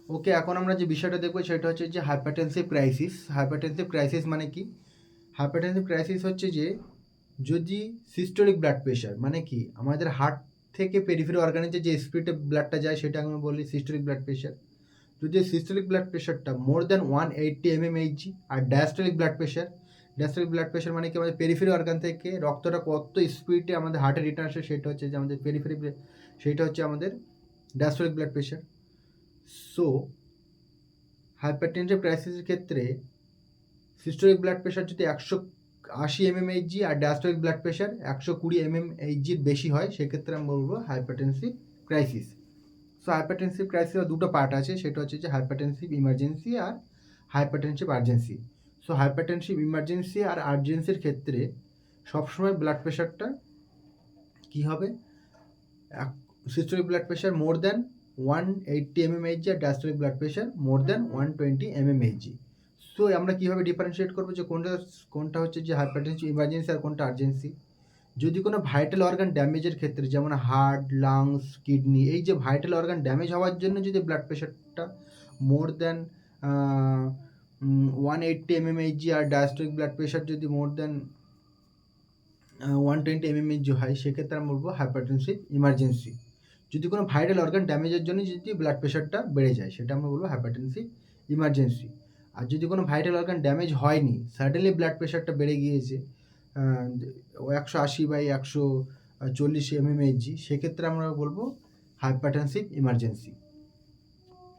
ওকে, এখন আমরা যে বিষয়টা দেখবো সেটা হচ্ছে যে হাইপারটেনসিভ ক্রাইসিস। হাইপারটেনসিভ ক্রাইসিস মানে কি? হাইপারটেনসিভ ক্রাইসিস হচ্ছে যে যদি সিস্টোলিক ব্লাড প্রেশার মানে কি আমাদের হার্ট থেকে পেরিফেরি অর্গানে যে স্পিডে ব্লাডটা যায় সেটা আমরা বলি সিস্টোলিক ব্লাড প্রেশার। যদি সিস্টোলিক ব্লাড প্রেশারটা মোর দ্যান 180 mmHg আর ডায়াস্টোলিক ব্লাড প্রেশার মানে কি আমাদের পেরিফেরি অর্গান থেকে রক্তটা কত স্পিডে আমাদের হার্টে রিটার্ন আসে সেটা হচ্ছে যে আমাদের সেটা হচ্ছে আমাদের diastolic blood pressure. So hypertensive ক্রাইসিসের ক্ষেত্রে সিস্টোলিক ব্লাড প্রেশার যদি 180 mmHg আর ডায়াস্টোলিক ব্লাড প্রেশার 120 mmHgর বেশি হয় সেক্ষেত্রে আমরা বলবো হাইপারটেনসিভ ক্রাইসিস। সো হাইপারটেনসিভ ক্রাইসিসের দুটো পার্ট আছে, সেটা হচ্ছে যে হাইপারটেনসিভ ইমার্জেন্সি আর hypertensive urgency. So hypertensive emergency আর আর্জেন্সির ক্ষেত্রে সবসময় ব্লাড প্রেশারটা কী হবে, systolic blood pressure more than 180 mmHg আর diastolic blood pressure more than 120 mmHg। So আমরা কীভাবে ডিফারেন্সিয়েট করবো যে কোনটা হচ্ছে যে হাইপারটেনসিভ ইমার্জেন্সি আর কোনটা আর্জেন্সি। যদি কোনো ভাইটাল অর্গান ড্যামেজের ক্ষেত্রে যেমন হার্ট, লাংস, কিডনি, এই যে ভাইটাল অর্গান ড্যামেজ হওয়ার জন্য যদি ব্লাড প্রেশারটা মোর দ্যান 180 mmHg আর ডায়াস্টোলিক ব্লাড প্রেশার যদি মোর দ্যান 120 mmHg হয় সেক্ষেত্রে আমরা বলবো হাইপারটেনসিভ ইমার্জেন্সি। যদি কোনো ভাইটাল অর্গান ড্যামেজের জন্য যদি ব্লাড প্রেশারটা বেড়ে যায় সেটা আমরা বলবো হাইপারটেনসিভ ইমার্জেন্সি। আর যদি কোনো ভাইটাল অর্গান ড্যামেজ হয়নি, সাডেনলি ব্লাড প্রেশারটা বেড়ে গিয়েছে 180/140 mmHg সেক্ষেত্রে আমরা বলবো হাইপারটেনসিভ ইমার্জেন্সি।